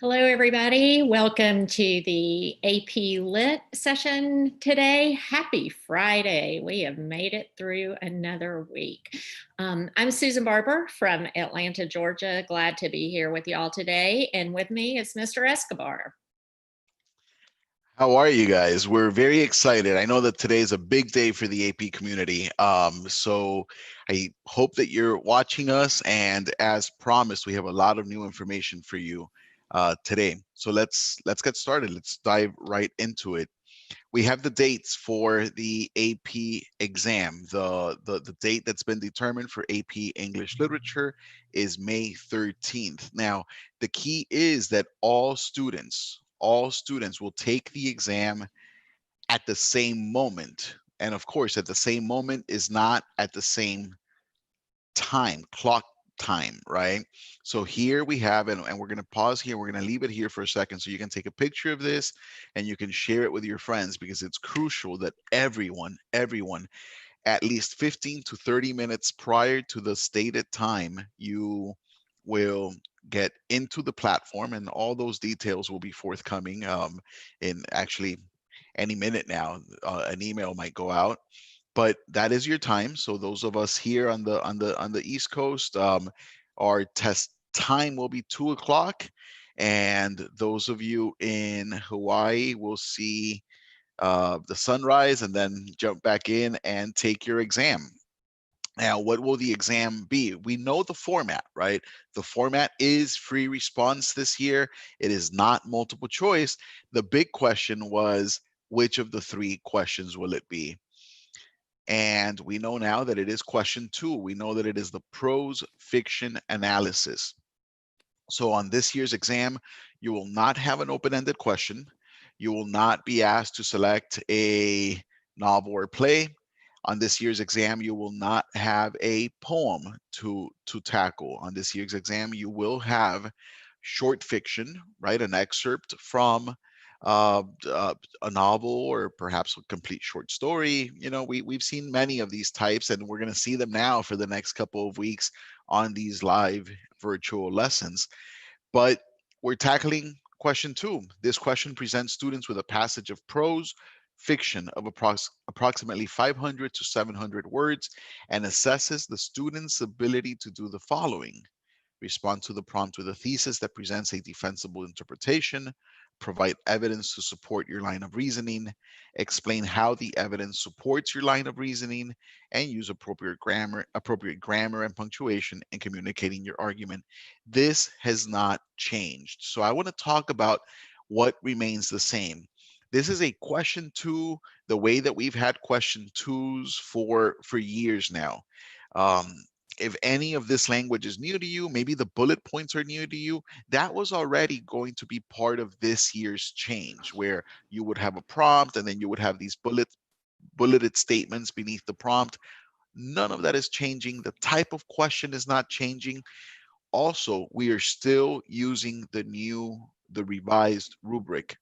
Hello, everybody. Welcome to the AP Lit session today. Happy Friday. We have made it through another week. I'm Susan Barber from Atlanta, Georgia. Glad to be here with y'all today. And with me is Mr. Escobar. How are you guys? We're very excited. I know that today is a big day for the AP community. So I hope that you're watching us. And as promised, we have a lot of new information for you today. So let's get started. Let's dive right into it. We have the dates for the AP exam. The date that's been determined for AP English Literature is May 13th. Now, the key is that all students will take the exam at the same moment. And of course, at the same moment is not at the same time, clock time, right? So here we have, and we're going to pause here. We're going to leave it here for a second so you can take a picture of this and you can share it with your friends, because it's crucial that everyone, at least 15 to 30 minutes prior to the stated time, you will get into the platform, and all those details will be forthcoming in actually any minute now. An email might go out, but that is your time. So those of us here on the East Coast, our test time will be 2 o'clock, and those of you in Hawaii will see the sunrise and then jump back in and take your exam. Now, what will the exam be? We know the format, right? The format is free response this year. It is not multiple choice. The big question was, which of the three questions will it be? And we know now that it is question 2. We know that it is the prose fiction analysis. So on this year's exam, you will not have an open-ended question. You will not be asked to select a novel or play. On this year's exam, you will not have a poem to tackle. On this year's exam, you will have short fiction, right? An excerpt from a novel, or perhaps a complete short story. You know, we've seen many of these types, and we're going to see them now for the next couple of weeks on these live virtual lessons. But we're tackling question 2. This question presents students with a passage of prose fiction of approximately 500 to 700 words and assesses the student's ability to do the following: respond to the prompt with a thesis that presents a defensible interpretation, provide evidence to support your line of reasoning, explain how the evidence supports your line of reasoning, and use appropriate grammar and punctuation in communicating your argument. This has not changed. So I want to talk about what remains the same. This is a question 2, the way that we've had question 2s for years now. If any of this language is new to you, maybe the bullet points are new to you, that was already going to be part of this year's change, where you would have a prompt and then you would have these bulleted statements beneath the prompt. None of that is changing. The type of question is not changing. Also, we are still using the revised rubric.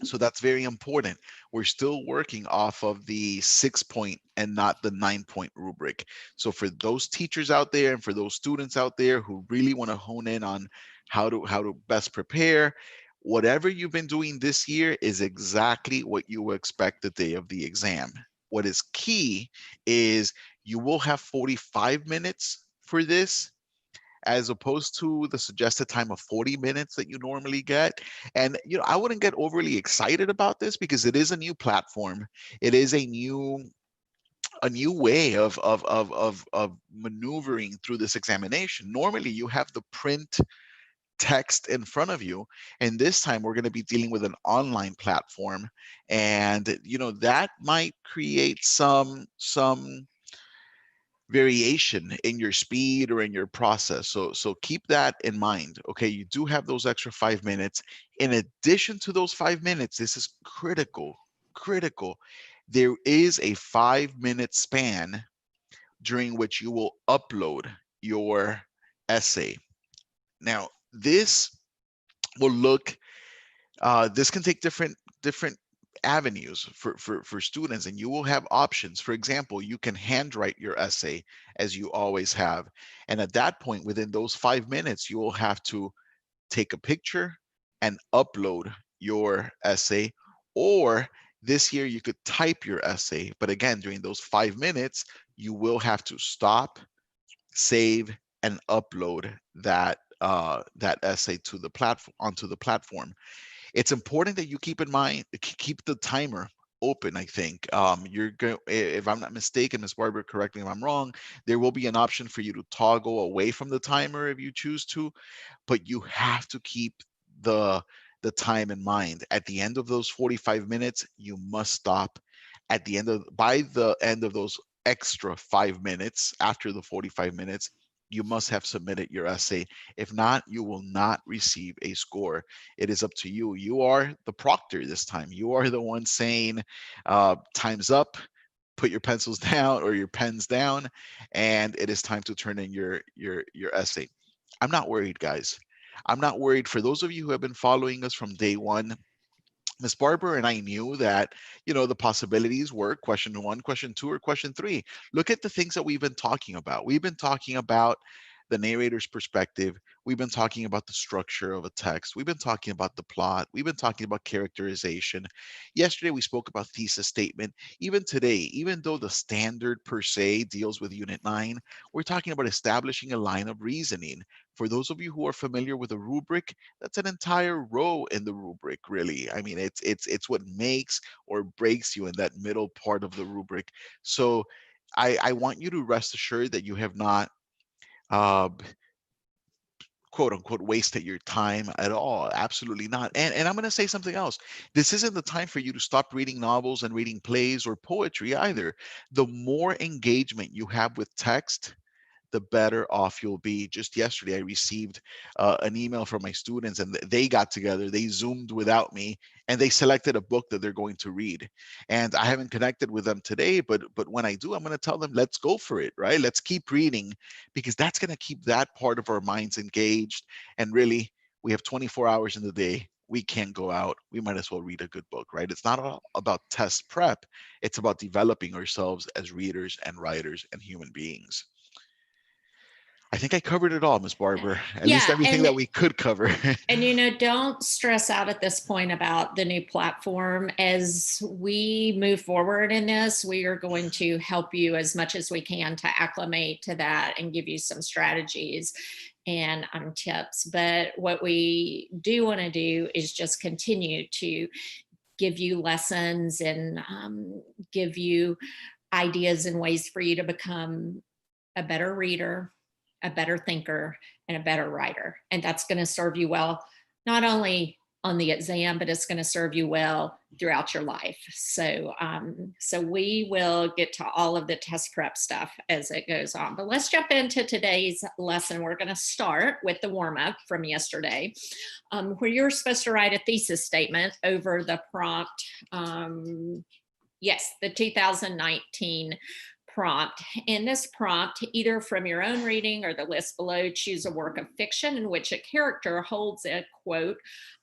So that's very important. We're still working off of the 6-point and not the 9-point rubric. So for those teachers out there and for those students out there who really want to hone in on how to best prepare, whatever you've been doing this year is exactly what you will expect the day of the exam. What is key is you will have 45 minutes for this, as opposed to the suggested time of 40 minutes that you normally get. And I wouldn't get overly excited about this, because it is a new platform. It is a new way of maneuvering through this examination. Normally you have the print text in front of you, and this time we're going to be dealing with an online platform, and that might create some variation in your speed or in your process. So keep that in mind. Okay, you do have those extra 5 minutes. In addition to those 5 minutes, this is critical. There is a 5-minute span during which you will upload your essay. Now, this will look, this can take different avenues for students, and you will have options. For example, you can handwrite your essay as you always have. And at that point, within those 5 minutes, you will have to take a picture and upload your essay, or this year you could type your essay. But again, during those 5 minutes, you will have to stop, save, and upload that essay to the platform, onto the platform. It's important that you keep in mind, keep the timer open. I think you're going, if I'm not mistaken, Ms. Barber, correct me if I'm wrong, there will be an option for you to toggle away from the timer if you choose to, but you have to keep the the time in mind. At the end of those 45 minutes, you must stop. At the end of, by the end of those extra 5 minutes, after the 45 minutes, you must have submitted your essay. If not, you will not receive a score. It is up to you. You are the proctor this time. You are the one saying, time's up, put your pencils down or your pens down, and it is time to turn in your essay. I'm not worried, guys. I'm not worried. For those of you who have been following us from day one, Ms. Barber and I knew that, the possibilities were question one, question two, or question three. Look at the things that we've been talking about. We've been talking about the narrator's perspective. We've been talking about the structure of a text. We've been talking about the plot. We've been talking about characterization. Yesterday, we spoke about thesis statement. Even today, even though the standard per se deals with Unit 9, we're talking about establishing a line of reasoning. For those of you who are familiar with a rubric, that's an entire row in the rubric, really. I mean, it's what makes or breaks you in that middle part of the rubric. So I want you to rest assured that you have not uh, quote unquote wasted your time at all. Absolutely not. And I'm going to say something else. This isn't the time for you to stop reading novels and reading plays or poetry either. The more engagement you have with text, the better off you'll be. Just yesterday, I received an email from my students, and they got together, they Zoomed without me, and they selected a book that they're going to read. And I haven't connected with them today, but when I do, I'm going to tell them, let's go for it, right? Let's keep reading, because that's going to keep that part of our minds engaged. And really, we have 24 hours in the day. We can't go out. We might as well read a good book, right? It's not all about test prep. It's about developing ourselves as readers and writers and human beings. I think I covered it all, Ms. Barber. At least Yeah, everything that we could cover. and don't stress out at this point about the new platform. As we move forward in this, we are going to help you as much as we can to acclimate to that and give you some strategies and tips. But what we do want to do is just continue to give you lessons and give you ideas and ways for you to become a better reader, a better thinker, and a better writer. And that's going to serve you well, not only on the exam, but it's going to serve you well throughout your life. So, so we will get to all of the test prep stuff as it goes on. But let's jump into today's lesson. We're going to start with the warm-up from yesterday, where you're supposed to write a thesis statement over the prompt. Yes, the 2019 prompt. In this prompt, either from your own reading or the list below, choose a work of fiction in which a character holds a, quote,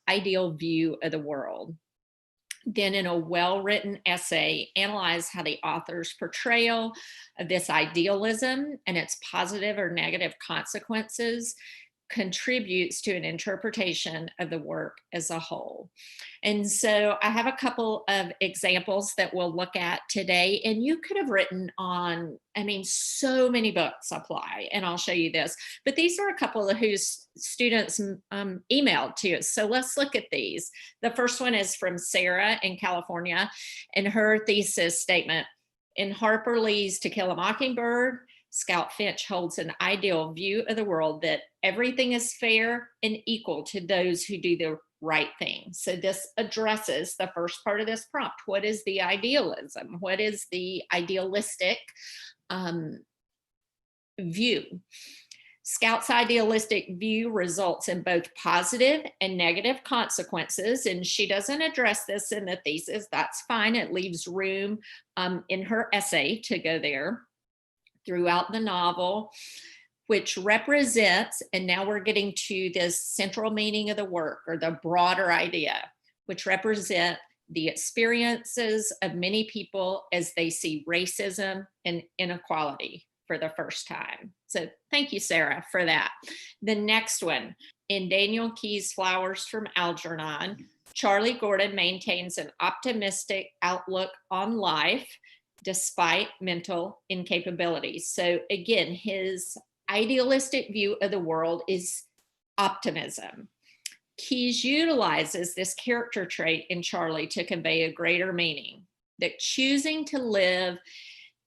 ideal view of the world. Then in a well-written essay, analyze how the author's portrayal of this idealism and its positive or negative consequences contributes to an interpretation of the work as a whole. And so I have a couple of examples that we'll look at today, and you could have written on, so many books apply, and I'll show you this, but these are a couple of whose students emailed to us. So let's look at these. The first one is from Sarah in California, and her thesis statement: in Harper Lee's To Kill a Mockingbird, Scout Finch holds an ideal view of the world that everything is fair and equal to those who do the right thing. So this addresses the first part of this prompt. What is the idealism? What is the idealistic view? Scout's idealistic view results in both positive and negative consequences, and she doesn't address this in the thesis. That's fine. It leaves room in her essay to go there. Throughout the novel, which represents, and now we're getting to this central meaning of the work, or the broader idea, which represent the experiences of many people as they see racism and inequality for the first time. So thank you, Sarah, for that. The next one, in Daniel Keyes' Flowers from Algernon, Charlie Gordon maintains an optimistic outlook on life despite mental incapabilities. So again, his idealistic view of the world is optimism. Keyes utilizes this character trait in Charlie to convey a greater meaning, that choosing to live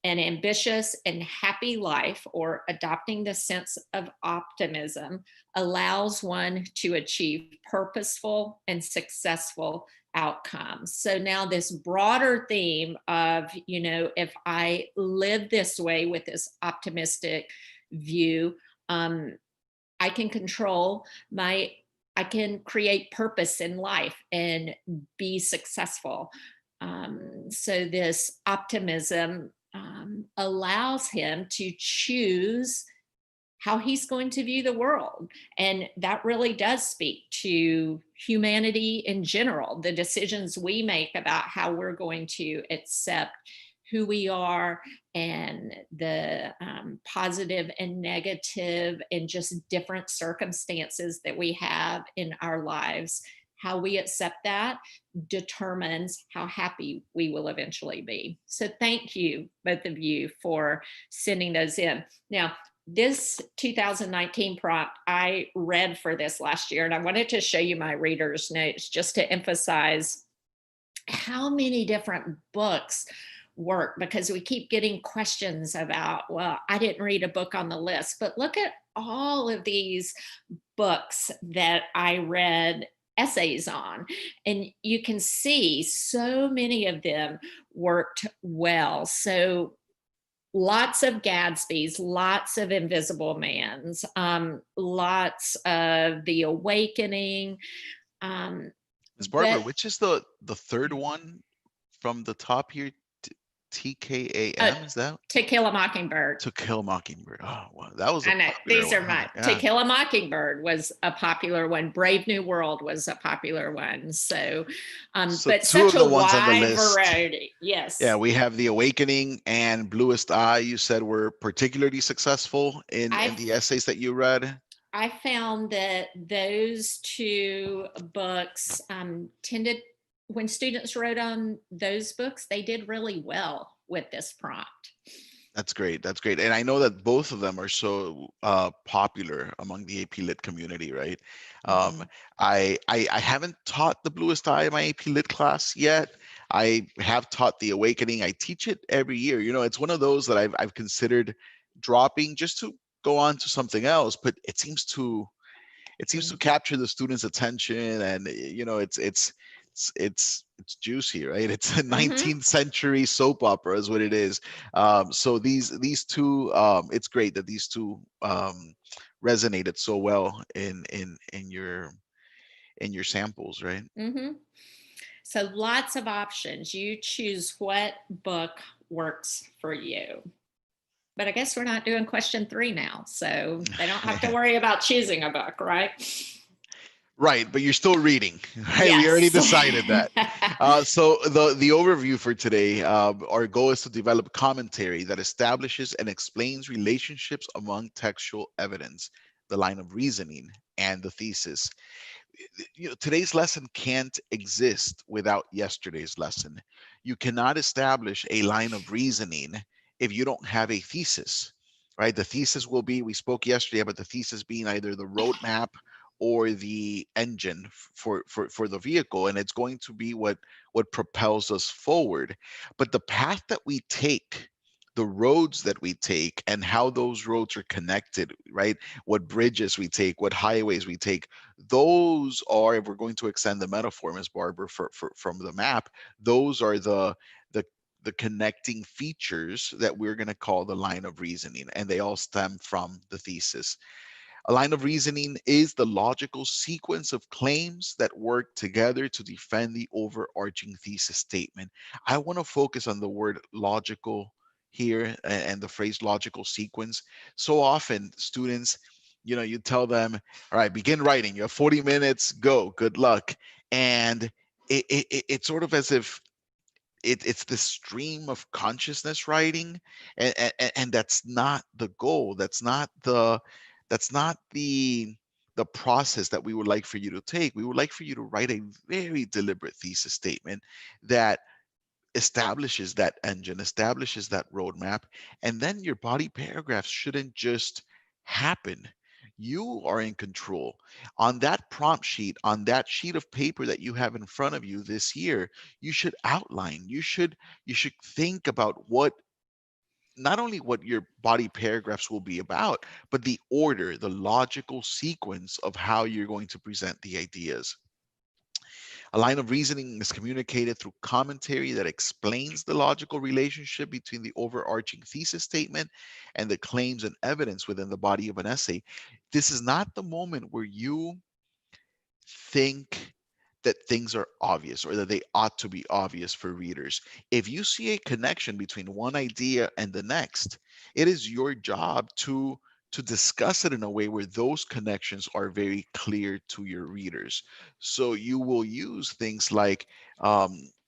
an ambitious and happy life, or adopting the sense of optimism, allows one to achieve purposeful and successful outcomes. So now this broader theme of, if I live this way with this optimistic view, I can control I can create purpose in life and be successful. So this optimism allows him to choose how he's going to view the world. And that really does speak to humanity in general, the decisions we make about how we're going to accept who we are, and the positive and negative and just different circumstances that we have in our lives. How we accept that determines how happy we will eventually be. So thank you, both of you, for sending those in. Now, this 2019 prompt, I read for this last year, and I wanted to show you my reader's notes just to emphasize how many different books work, because we keep getting questions about, well, I didn't read a book on the list, but look at all of these books that I read essays on, and you can see so many of them worked well. So lots of Gatsby's, lots of Invisible Man's, lots of The Awakening. Ms. Barbara, which is the third one from the top here? TKAM, is that? To Kill a Mockingbird. To Kill a Mockingbird. Oh, wow. That was a I know, popular these are one. mine. Yeah. To Kill a Mockingbird was a popular one. Brave New World was a popular one. So, but two such of the a ones on the wide list. variety. Yes. Yeah, we have The Awakening and Bluest Eye, you said were particularly successful in the essays that you read. I found that those two books tended, when students wrote on those books, they did really well with this prompt. That's great. That's great. And I know that both of them are so popular among the AP Lit community, right? I haven't taught the Bluest Eye in my AP Lit class yet. I have taught The Awakening. I teach it every year. It's one of those that I've considered dropping just to go on to something else, but it seems to capture the students' attention, and it's juicy, right? It's a 19th century soap opera is what it is. So these two, it's great that these two resonated so well in your samples, right? So lots of options. You choose what book works for you. But I guess we're not doing question 3 now, so they don't have to worry about choosing a book, right? Right, but you're still reading, right? Yes. We already decided that. So the overview for today, our goal is to develop commentary that establishes and explains relationships among textual evidence, the line of reasoning, and the thesis. Today's lesson can't exist without yesterday's lesson. You cannot establish a line of reasoning if you don't have a thesis, right? The thesis will be, we spoke yesterday about the thesis being either the roadmap or the engine for the vehicle, and it's going to be what propels us forward. But the path that we take, the roads that we take, and how those roads are connected, right? What bridges we take, what highways we take, those are, if we're going to extend the metaphor, Ms. Barber, from the map, those are the connecting features that we're going to call the line of reasoning, and they all stem from the thesis. A line of reasoning is the logical sequence of claims that work together to defend the overarching thesis statement. I want to focus on the word logical here and the phrase logical sequence. So often students, you tell them, all right, begin writing. You have 40 minutes, go, good luck. And it's sort of as if it's the stream of consciousness writing, and that's not the goal. That's not the process that we would like for you to take. We would like for you to write a very deliberate thesis statement that establishes that engine, establishes that roadmap, and then your body paragraphs shouldn't just happen. You are in control. On that prompt sheet, on that sheet of paper that you have in front of you this year, you should outline, you should think about what, not only what your body paragraphs will be about, but the order, the logical sequence of how you're going to present the ideas. A line of reasoning is communicated through commentary that explains the logical relationship between the overarching thesis statement and the claims and evidence within the body of an essay. This is not the moment where you think that things are obvious or that they ought to be obvious for readers. If you see a connection between one idea and the next, it is your job to discuss it in a way where those connections are very clear to your readers. So you will use things like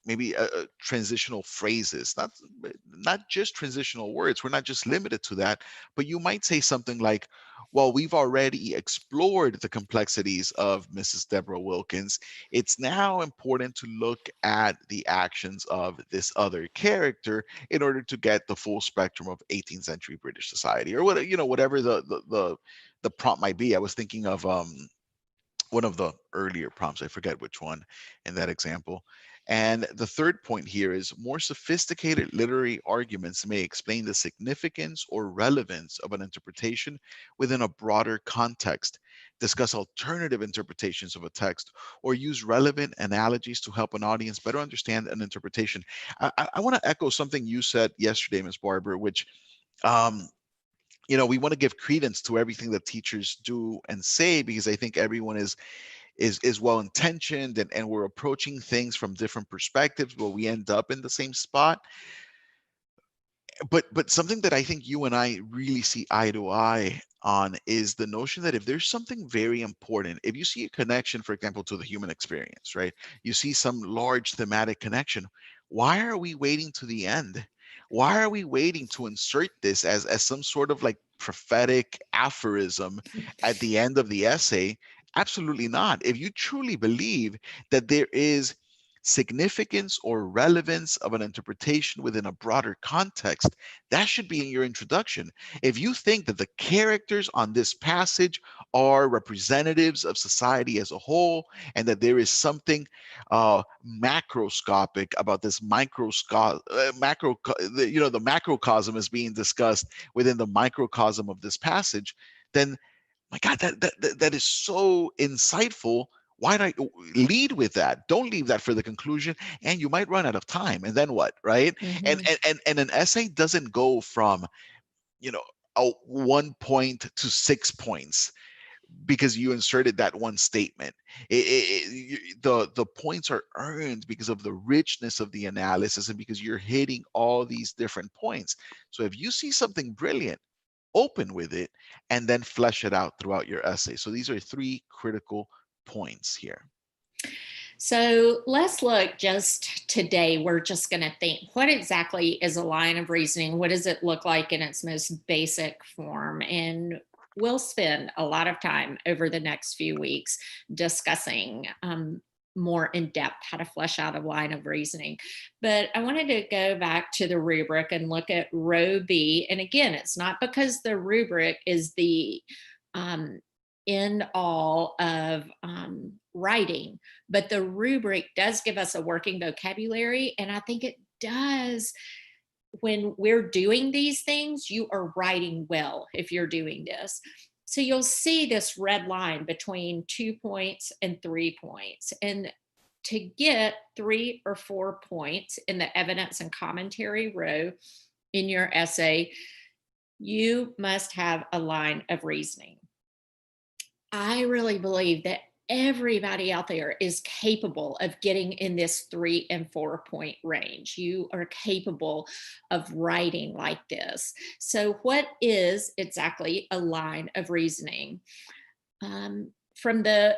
maybe transitional phrases, not just transitional words. We're not just limited to that, but you might say something like, well, we've already explored the complexities of Mrs. Deborah Wilkins. It's now important to look at the actions of this other character in order to get the full spectrum of 18th century British society, or what, whatever the prompt might be. I was thinking of one of the earlier prompts, I forget which one in that example. And the third point here is more sophisticated literary arguments may explain the significance or relevance of an interpretation within a broader context, discuss alternative interpretations of a text, or use relevant analogies to help an audience better understand an interpretation. I want to echo something you said yesterday, Ms. Barber, which we want to give credence to everything that teachers do and say, because I think everyone is well intentioned, and we're approaching things from different perspectives where we end up in the same spot. But something that I think you and I really see eye to eye on is the notion that if there's something very important, if you see a connection, for example, to the human experience, right? You see some large thematic connection. Why are we waiting to the end? Why are we waiting to insert this as some sort of like prophetic aphorism at the end of the essay? Absolutely not. If you truly believe that there is significance or relevance of an interpretation within a broader context, that should be in your introduction. If you think that the characters on this passage are representatives of society as a whole, and that there is something macroscopic about this the macrocosm is being discussed within the microcosm of this passage, then my God, that is so insightful. Why not lead with that? Don't leave that for the conclusion, and you might run out of time. And then what, right? And Mhm. and an essay doesn't go from a 1 point to 6 points because you inserted that one statement. The points are earned because of the richness of the analysis and because you're hitting all these different points. So if you see something brilliant, open with it and then flesh it out throughout your essay. So these are 3 critical points here. So let's look just today. We're just going to think, what exactly is a line of reasoning? What does it look like in its most basic form? And we'll spend a lot of time over the next few weeks discussing more in depth how to flesh out a line of reasoning. But I wanted to go back to the rubric and look at row B. And again, it's not because the rubric is the um, end all of writing, but the rubric does give us a working vocabulary. And I think it does. When we're doing these things, you are writing well if you're doing this. So you'll see this red line between 2 points and 3 points. And to get 3 or 4 points in the evidence and commentary row in your essay, you must have a line of reasoning. I really believe that everybody out there is capable of getting in this 3 and 4 point range. You are capable of writing like this. So, what is exactly a line of reasoning? From the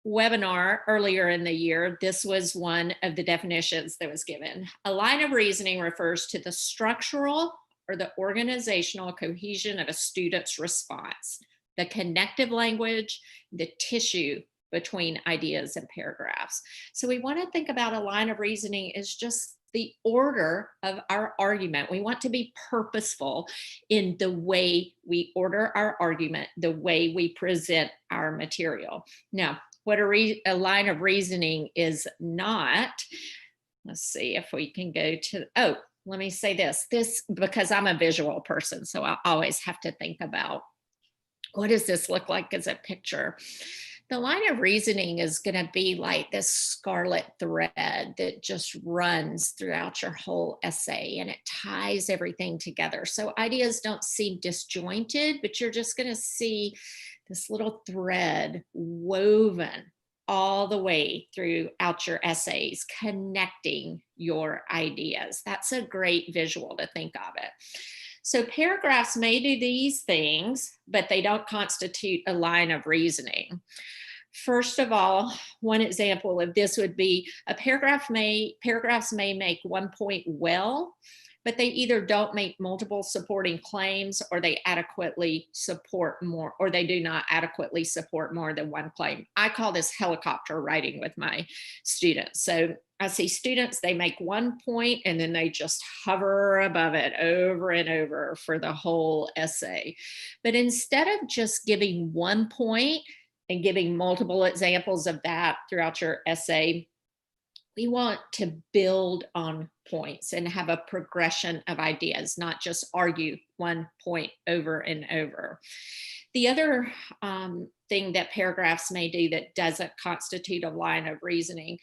webinar earlier in the year, this was one of the definitions that was given. A line of reasoning refers to the structural or the organizational cohesion of a student's response, the connective language, the tissue between ideas and paragraphs. So we want to think about a line of reasoning as just the order of our argument. We want to be purposeful in the way we order our argument, the way we present our material. Now, what a line of reasoning is not, let's see if we can go to, oh, let me say this, because I'm a visual person, so I always have to think about what does this look like as a picture? The line of reasoning is going to be like this scarlet thread that just runs throughout your whole essay, and it ties everything together. So ideas don't seem disjointed, but you're just going to see this little thread woven all the way throughout your essays, connecting your ideas. That's a great visual to think of it. So paragraphs may do these things, but they don't constitute a line of reasoning. First of all, one example of this would be paragraphs may make one point well, but they either don't make multiple supporting claims, or they adequately support more, or they do not adequately support more than one claim. I call this helicopter writing with my students. So I see students, they make one point and then they just hover above it over and over for the whole essay. But instead of just giving one point and giving multiple examples of that throughout your essay, we want to build on points and have a progression of ideas, not just argue one point over and over. The other thing that paragraphs may do that doesn't constitute a line of reasoning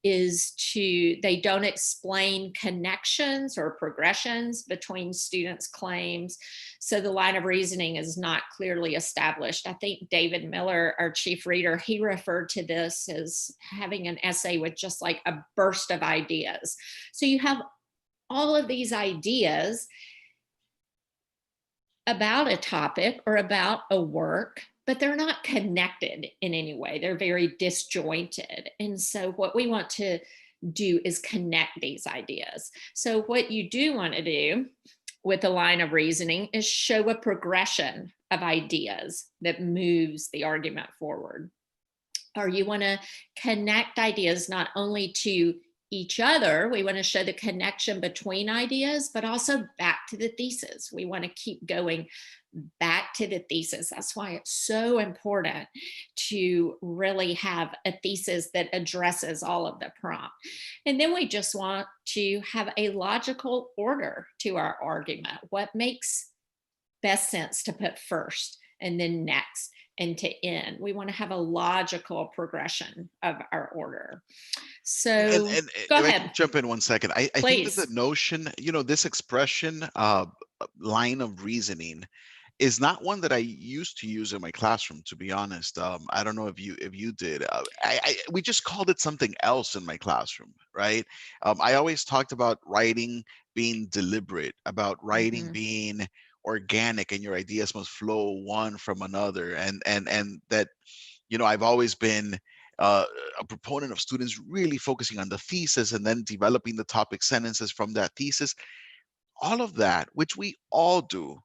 is they don't explain connections or progressions between students' claims. So the line of reasoning is not clearly established. I think David Miller, our chief reader, he referred to this as having an essay with just like a burst of ideas. So you have all of these ideas about a topic or about a work, but they're not connected in any way. They're very disjointed. And so what we want to do is connect these ideas. So what you do want to do with a line of reasoning is show a progression of ideas that moves the argument forward. Or you want to connect ideas not only to each other, we want to show the connection between ideas, but also back to the thesis. We want to keep going back to the thesis. That's why it's so important to really have a thesis that addresses all of the prompt. And then we just want to have a logical order to our argument. What makes best sense to put first and then next and to end? We want to have a logical progression of our order. So and go if I ahead. can jump in 1 second, I think that Please. the notion, this expression, line of reasoning, is not one that I used to use in my classroom, to be honest. I don't know if you did. We just called it something else in my classroom, right? I always talked about writing being deliberate, about writing being organic, and your ideas must flow one from another, and that, I've always been a proponent of students really focusing on the thesis and then developing the topic sentences from that thesis. All of that, which we all do,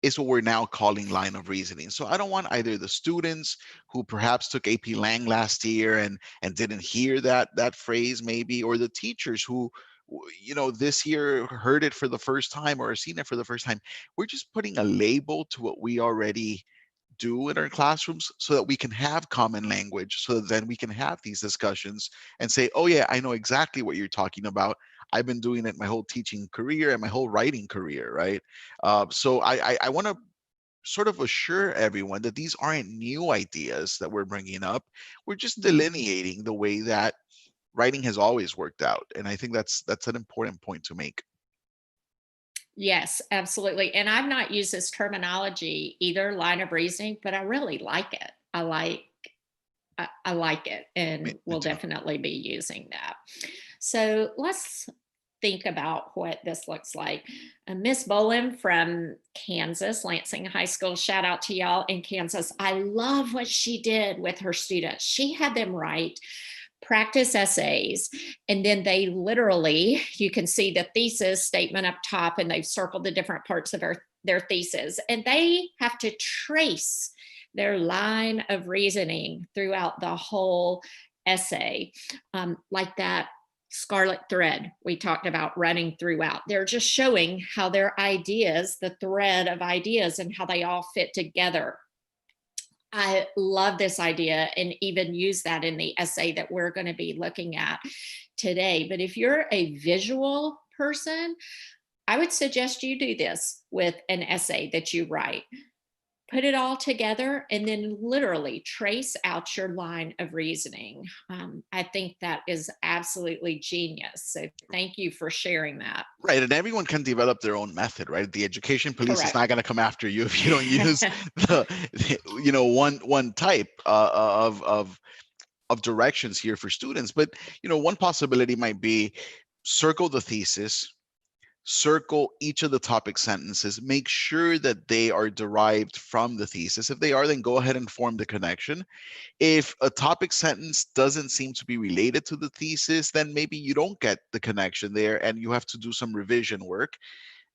is what we're now calling line of reasoning. So I don't want either the students who perhaps took AP Lang last year and didn't hear that phrase maybe, or the teachers who, this year heard it for the first time or seen it for the first time. We're just putting a label to what we already do in our classrooms so that we can have common language, so that then we can have these discussions and say, oh yeah, I know exactly what you're talking about. I've been doing it my whole teaching career and my whole writing career, right? So I want to sort of assure everyone that these aren't new ideas that we're bringing up. We're just delineating the way that writing has always worked out. And I think that's an important point to make. Yes, absolutely. And I've not used this terminology either, line of reasoning, but I really like it. I like it, and Me we'll too. definitely be using that. So let's think about what this looks like. Miss Bolin from Kansas, Lansing High School, shout out to y'all in Kansas. I love what she did with her students. She had them write practice essays, and then they literally, you can see the thesis statement up top, and they've circled the different parts of their thesis, and they have to trace their line of reasoning throughout the whole essay, like that scarlet thread we talked about running throughout. They're just showing how their ideas, the thread of ideas, and how they all fit together. I love this idea and even use that in the essay that we're going to be looking at today. But if you're a visual person, I would suggest you do this with an essay that you write. Put it all together and then literally trace out your line of reasoning. I think that is absolutely genius. So thank you for sharing that. Right, and everyone can develop their own method, right? The education police Correct. is not going to come after you if you don't use one type of directions here for students. But one possibility might be circle the thesis, circle each of the topic sentences, make sure that they are derived from the thesis. If they are, then go ahead and form the connection. If a topic sentence doesn't seem to be related to the thesis, then maybe you don't get the connection there and you have to do some revision work.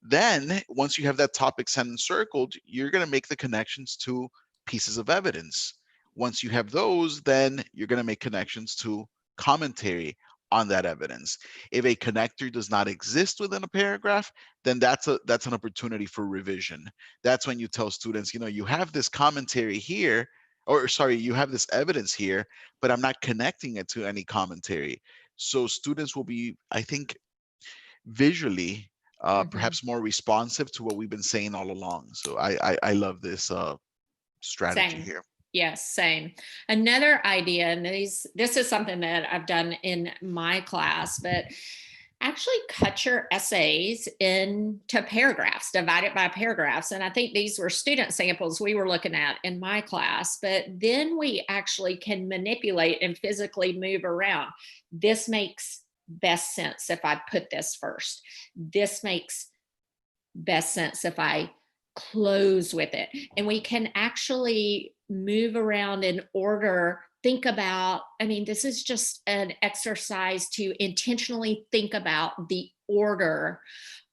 Then once you have that topic sentence circled, you're going to make the connections to pieces of evidence. Once you have those, then you're going to make connections to commentary on that evidence. If a connector does not exist within a paragraph, then that's an opportunity for revision. That's when you tell students, you have this commentary here, or sorry, you have this evidence here, but I'm not connecting it to any commentary. So students will be, I think, visually perhaps more responsive to what we've been saying all along. So I love this strategy Same. here. Yes, same. Another idea, and this is something that I've done in my class, but actually cut your essays into paragraphs, divide it by paragraphs. And I think these were student samples we were looking at in my class, but then we actually can manipulate and physically move around. This makes best sense if I put this first. This makes best sense if I close with it. And we can actually move around in order, think about, this is just an exercise to intentionally think about the order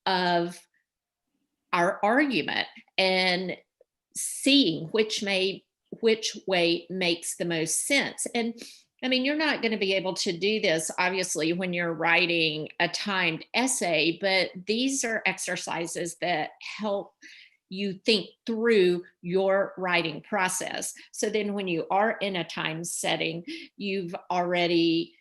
of our argument and seeing which way makes the most sense. And you're not going to be able to do this, obviously, when you're writing a timed essay, but these are exercises that help you think through your writing process. So then when you are in a time setting, you've already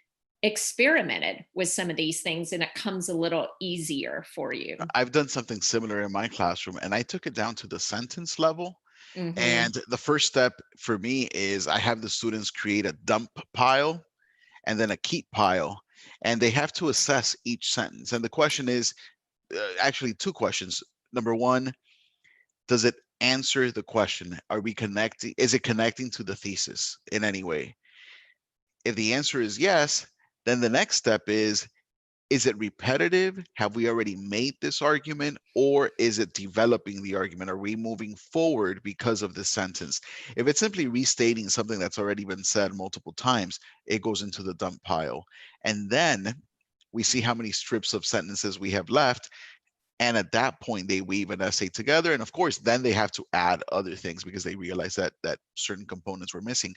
experimented with some of these things and it comes a little easier for you. I've done something similar in my classroom, and I took it down to the sentence level. Mm-hmm. And the first step for me is I have the students create a dump pile and then a keep pile, and they have to assess each sentence. And the question is actually two questions. Number one, does it answer the question? Are we connecting? Is it connecting to the thesis in any way? If the answer is yes, then the next step is it repetitive? Have we already made this argument, or is it developing the argument? Are we moving forward because of this sentence? If it's simply restating something that's already been said multiple times, it goes into the dump pile. And then we see how many strips of sentences we have left. And at that point, they weave an essay together. And of course, then they have to add other things because they realize that certain components were missing.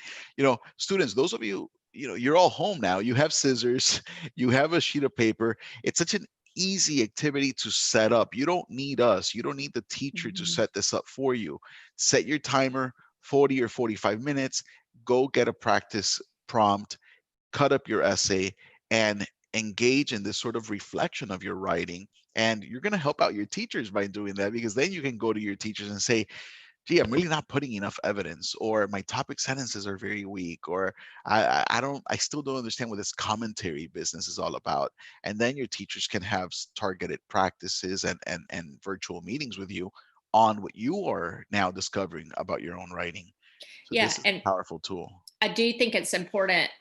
Students, those of you, you're all home now. You have scissors, you have a sheet of paper. It's such an easy activity to set up. You don't need us. You don't need the teacher to set this up for you. Set your timer, 40 or 45 minutes. Go get a practice prompt, cut up your essay, and engage in this sort of reflection of your writing. And you're going to help out your teachers by doing that, because then you can go to your teachers and say, gee, I'm really not putting enough evidence, or my topic sentences are very weak, or I still don't understand what this commentary business is all about. And then your teachers can have targeted practices and virtual meetings with you on what you are now discovering about your own writing. So Yeah, this is and a powerful tool. I do think it's important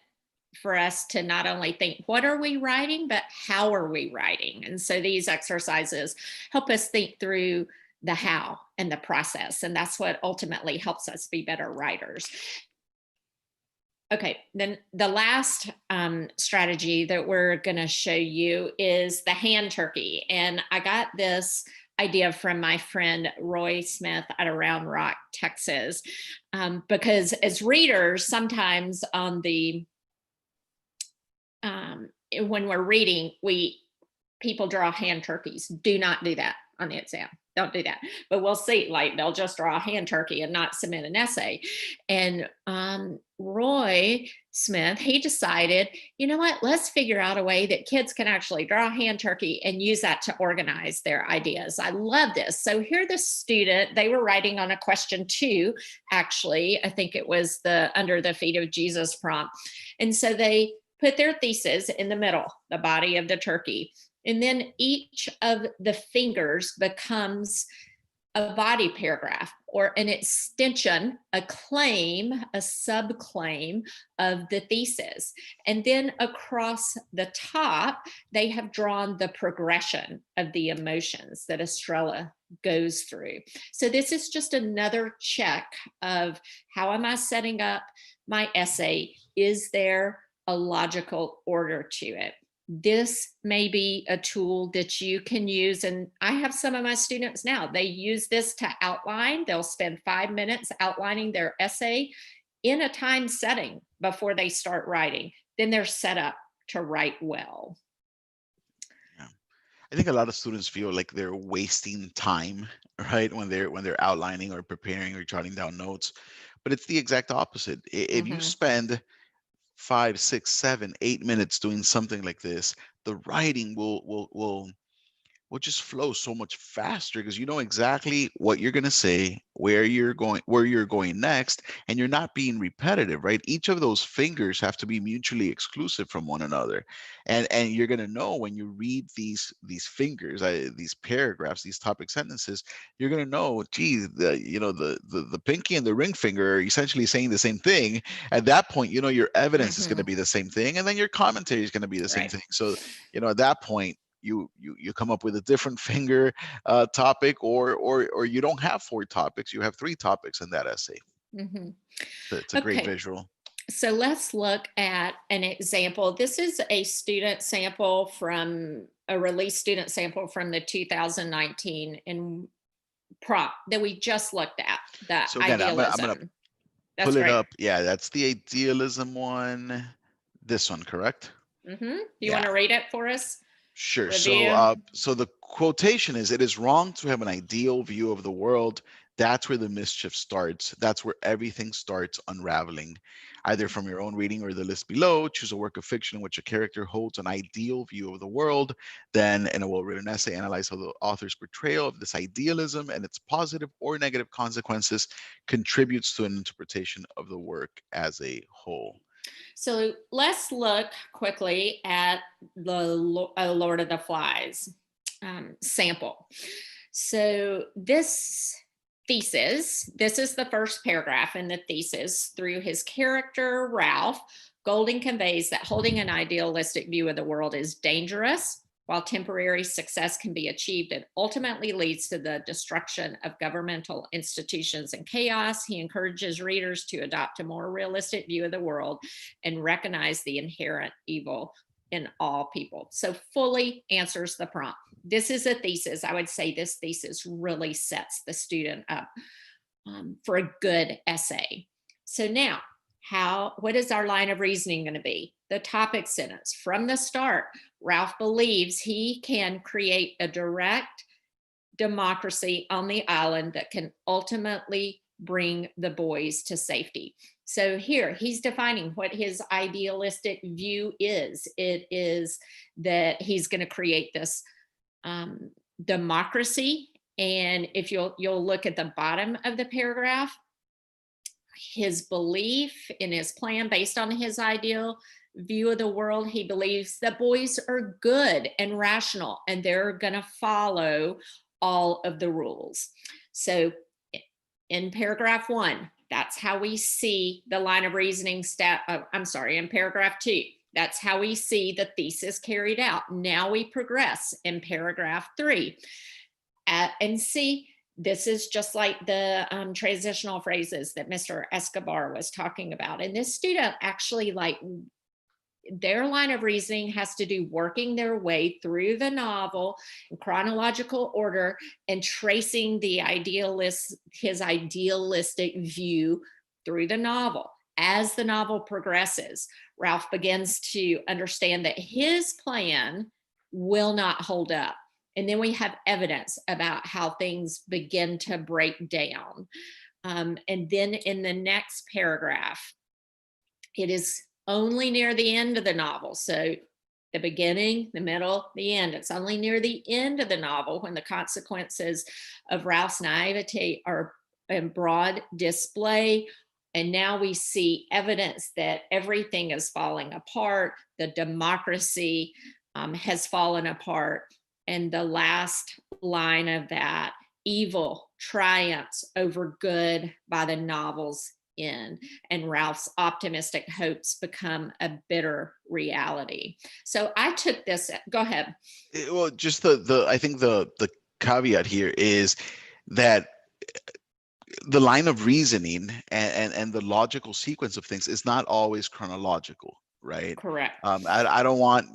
for us to not only think, what are we writing, but how are we writing? And so these exercises help us think through the how and the process. And that's what ultimately helps us be better writers. Okay, then the last strategy that we're going to show you is the hand turkey. And I got this idea from my friend Roy Smith out of Round Rock, Texas, because as readers, sometimes on the when we're reading, people draw hand turkeys. Do not do that on the exam. Don't do that. But we'll see, like they'll just draw a hand turkey and not submit an essay. And Roy Smith, he decided, you know what, let's figure out a way that kids can actually draw a hand turkey and use that to organize their ideas. I love this. So here the student, they were writing on a question 2, actually. I think it was the Under the Feet of Jesus prompt. And so they put their thesis in the middle, the body of the turkey. And then each of the fingers becomes a body paragraph or an extension, a claim, a subclaim of the thesis. And then across the top, they have drawn the progression of the emotions that Estrella goes through. So this is just another check of how am I setting up my essay? Is there a logical order to it? This may be a tool that you can use. And I have some of my students now, they use this to outline. They'll spend 5 minutes outlining their essay in a time setting before they start writing. Then they're set up to write well. Yeah. I think a lot of students feel like they're wasting time, right? When they're outlining or preparing or jotting down notes. But it's the exact opposite. If you spend 5, 6, 7, 8 minutes doing something like this, the writing will just flow so much faster because you know exactly what you're going to say, where you're going next, and you're not being repetitive, right? Each of those fingers have to be mutually exclusive from one another, and you're going to know when you read these fingers, these paragraphs, these topic sentences, you're going to know, gee, the pinky and the ring finger are essentially saying the same thing. At that point, you know your evidence is going to be the same thing, and then your commentary is going to be the same thing. So at that point, you come up with a different finger topic, or you don't have 4 topics, you have 3 topics in that essay. It's a great visual. So let's look at an example. This is a student sample from a release student sample from the 2019 in prompt that we just looked at. The so again, idealism. I'm gonna pull it up. Yeah, that's the idealism one. This one, correct? You want to read it for us? Sure. So the quotation is, "It is wrong to have an ideal view of the world. That's where the mischief starts. That's where everything starts unraveling. Either from your own reading or the list below, choose a work of fiction in which a character holds an ideal view of the world. Then, in a well-written essay, analyze how the author's portrayal of this idealism and its positive or negative consequences contributes to an interpretation of the work as a whole." So let's look quickly at the Lord of the Flies sample. So this thesis, this is the first paragraph in the thesis. Through his character, Ralph, Golding conveys that holding an idealistic view of the world is dangerous. While temporary success can be achieved, it ultimately leads to the destruction of governmental institutions and chaos. He encourages readers to adopt a more realistic view of the world and recognize the inherent evil in all people. So fully answers the prompt. This is a thesis. I would say this thesis really sets the student up for a good essay. So now, what is our line of reasoning going to be? The topic sentence. From the start, Ralph believes he can create a direct democracy on the island that can ultimately bring the boys to safety. So here he's defining what his idealistic view is. It is that he's going to create this democracy. And if you'll look at the bottom of the paragraph, his belief in his plan based on his ideal view of the world, he believes that boys are good and rational and they're going to follow all of the rules. So in paragraph 1, That's how we see the line of reasoning in paragraph 2. That's how we see the thesis carried out. Now we progress in paragraph 3. And see, this is just like the transitional phrases that Mr. Escobar was talking about. And this student actually, like, their line of reasoning has to do working their way through the novel in chronological order and tracing his idealistic view through the novel. As the novel progresses, Ralph begins to understand that his plan will not hold up. And then we have evidence about how things begin to break down. And then in the next paragraph, it is only near the end of the novel. So the beginning, the middle, the end. It's only near the end of the novel when the consequences of Ralph's naivety are in broad display. And now we see evidence that everything is falling apart. The democracy has fallen apart. And the last line of that, evil triumphs over good by the novel's end, and Ralph's optimistic hopes become a bitter reality. So I took this, go ahead. Well, just I think the caveat here is that the line of reasoning and the logical sequence of things is not always chronological, right? Correct. I don't want,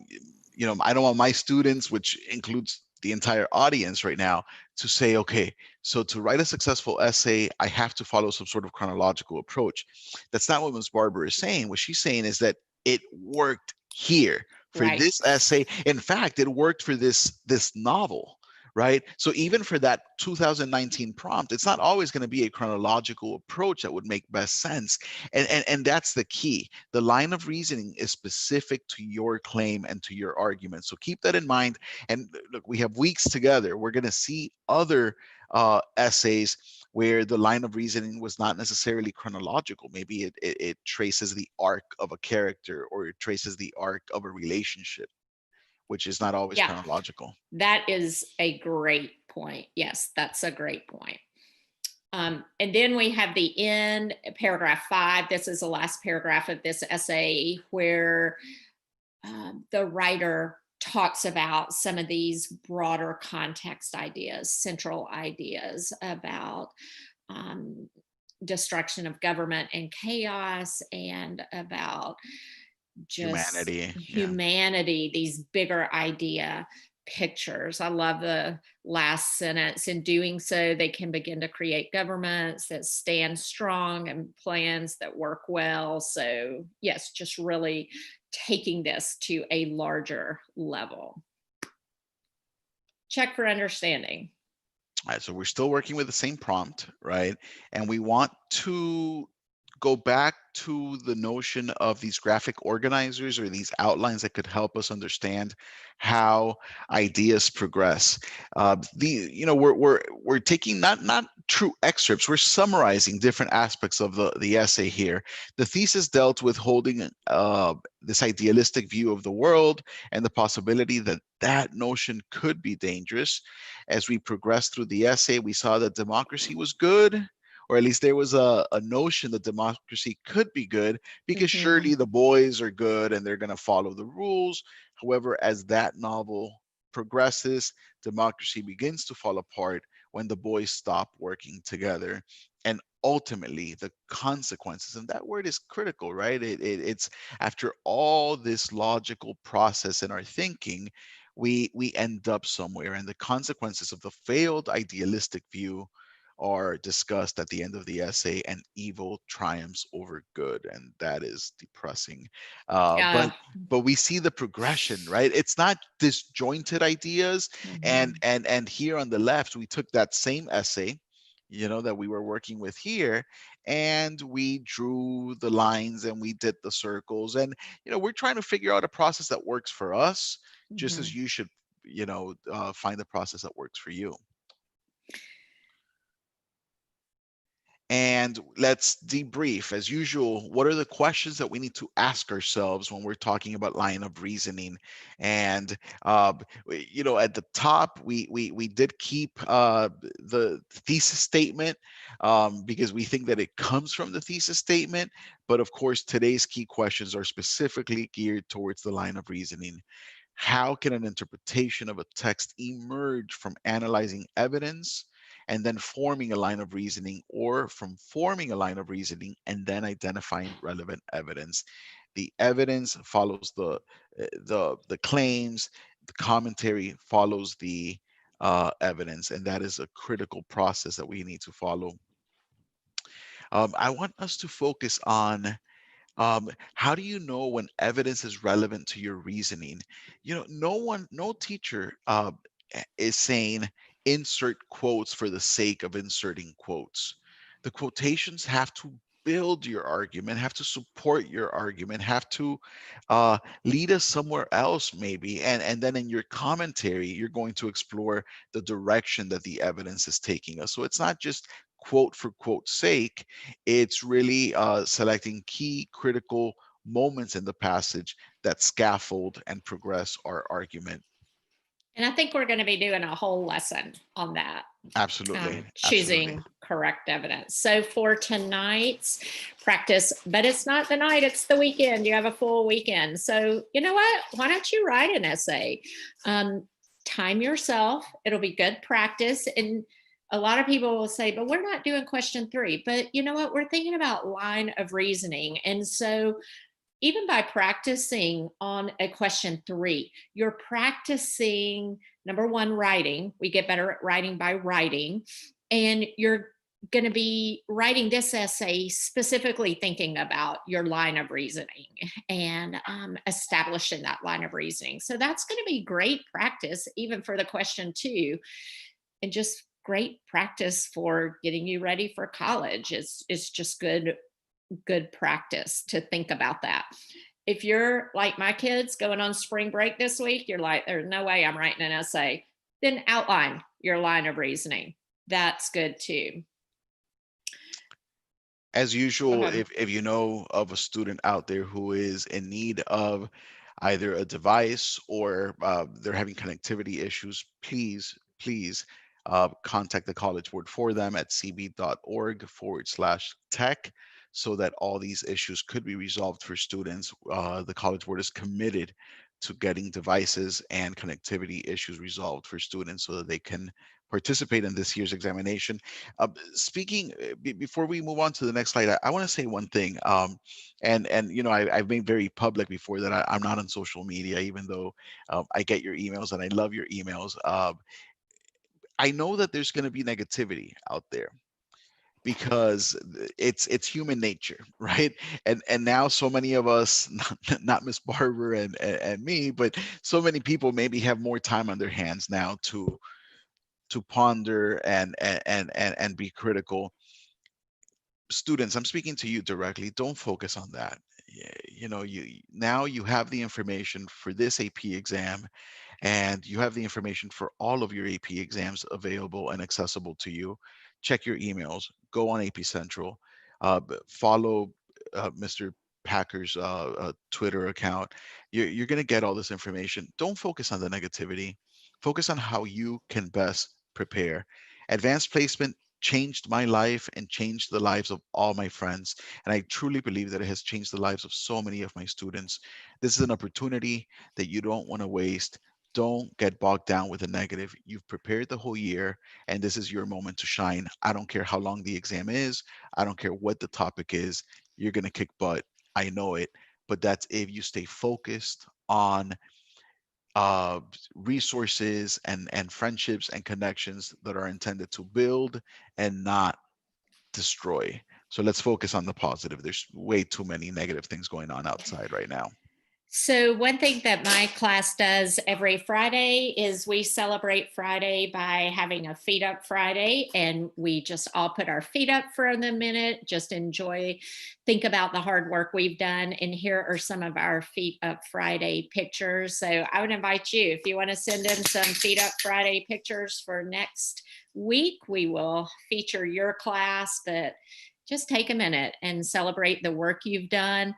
I don't want my students, which includes the entire audience right now, to say, okay, so to write a successful essay, I have to follow some sort of chronological approach. That's not what Ms. Barber is saying. What she's saying is that it worked here for this essay. In fact, it worked for this novel, right? So even for that 2019 prompt, it's not always going to be a chronological approach that would make best sense. And that's the key. The line of reasoning is specific to your claim and to your argument. So keep that in mind. And look, we have weeks together. We're going to see other essays where the line of reasoning was not necessarily chronological. Maybe it traces the arc of a character, or it traces the arc of a relationship, which is not always chronological. That is a great point. Yes, that's a great point. And then we have the end, paragraph 5. This is the last paragraph of this essay where the writer talks about some of these broader context ideas, central ideas about destruction of government and chaos, and about just humanity, these bigger idea pictures. I love the last sentence. In doing so, they can begin to create governments that stand strong and plans that work well. So yes, just really taking this to a larger level. Check for understanding. All right, so we're still working with the same prompt, right? And we want to go back to the notion of these graphic organizers, or these outlines that could help us understand how ideas progress. We're taking not true excerpts. We're summarizing different aspects of the essay here. The thesis dealt with holding this idealistic view of the world and the possibility that that notion could be dangerous. As we progressed through the essay, we saw that democracy was good, or at least there was a notion that democracy could be good, because surely the boys are good and they're going to follow the rules. However, as that novel progresses, democracy begins to fall apart when the boys stop working together. And ultimately, the consequences, and that word is critical, right? It's after all this logical process in our thinking, we end up somewhere, and the consequences of the failed idealistic view are discussed at the end of the essay, and evil triumphs over good, and that is depressing. But we see the progression, right? It's not disjointed ideas. And here on the left, we took that same essay, that we were working with here, and we drew the lines and we did the circles, and we're trying to figure out a process that works for us, just as you should find the process that works for you. And let's debrief. As usual, what are the questions that we need to ask ourselves when we're talking about line of reasoning? And at the top, we did keep the thesis statement because we think that it comes from the thesis statement. But of course, today's key questions are specifically geared towards the line of reasoning. How can an interpretation of a text emerge from analyzing evidence and then forming a line of reasoning, or from forming a line of reasoning and then identifying relevant evidence? The evidence follows the claims, the commentary follows the evidence, and that is a critical process that we need to follow. I want us to focus on how do you know when evidence is relevant to your reasoning? No teacher is saying insert quotes for the sake of inserting quotes. The quotations have to build your argument, have to support your argument, have to lead us somewhere else maybe. And then in your commentary, you're going to explore the direction that the evidence is taking us. So it's not just quote for quote's sake. It's really selecting key critical moments in the passage that scaffold and progress our argument. And I think we're going to be doing a whole lesson on that. Absolutely. Choosing correct evidence. So for tonight's practice, but it's not the night, it's the weekend. You have a full weekend. So you know what? Why don't you write an essay? Time yourself. It'll be good practice. And a lot of people will say, but we're not doing question 3. But you know what? We're thinking about line of reasoning. And so even by practicing on a question 3, you're practicing, number 1, writing. We get better at writing by writing. And you're going to be writing this essay specifically thinking about your line of reasoning and establishing that line of reasoning. So that's going to be great practice, even for the question 2, and just great practice for getting you ready for college. It's just good practice to think about that. If you're like my kids going on spring break this week, you're like, there's no way I'm writing an essay. Then outline your line of reasoning. That's good too. As usual, if you know of a student out there who is in need of either a device or they're having connectivity issues, please contact the College Board for them at cb.org/tech, so that all these issues could be resolved for students. The College Board is committed to getting devices and connectivity issues resolved for students so that they can participate in this year's examination. Before we move on to the next slide, I want to say one thing. I've made very public before that I'm not on social media, even though I get your emails and I love your emails. I know that there's going to be negativity out there because it's human nature, right? And now so many of us, not Miss Barber and me, but so many people maybe have more time on their hands now to ponder and be critical. Students, I'm speaking to you directly. Don't focus on that. Now you have the information for this AP exam, and you have the information for all of your AP exams available and accessible to you. Check your emails, go on AP Central, follow Mr. Packer's Twitter account. You're going to get all this information. Don't focus on the negativity. Focus on how you can best prepare. Advanced placement changed my life and changed the lives of all my friends. And I truly believe that it has changed the lives of so many of my students. This is an opportunity that you don't want to waste. Don't get bogged down with the negative. You've prepared the whole year, and this is your moment to shine. I don't care how long the exam is. I don't care what the topic is. You're going to kick butt. I know it. But that's if you stay focused on resources and friendships and connections that are intended to build and not destroy. So let's focus on the positive. There's way too many negative things going on outside right now. So one thing that my class does every Friday is we celebrate Friday by having a feet up Friday, and we just all put our feet up for a minute, just enjoy, think about the hard work we've done. And here are some of our feet up Friday pictures. So I would invite you, if you want to send in some feet up Friday pictures for next week, we will feature your class, but just take a minute and celebrate the work you've done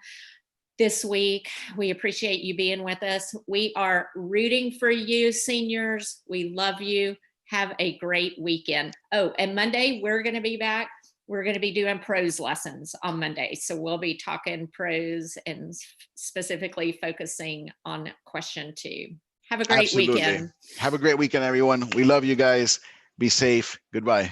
this week. We appreciate you being with us. We are rooting for you, seniors. We love you. Have a great weekend. Oh, and Monday, we're going to be back. We're going to be doing prose lessons on Monday. So we'll be talking prose and specifically focusing on question 2. Have a great Absolutely. weekend. Have a great weekend, everyone. We love you guys. Be safe. Goodbye.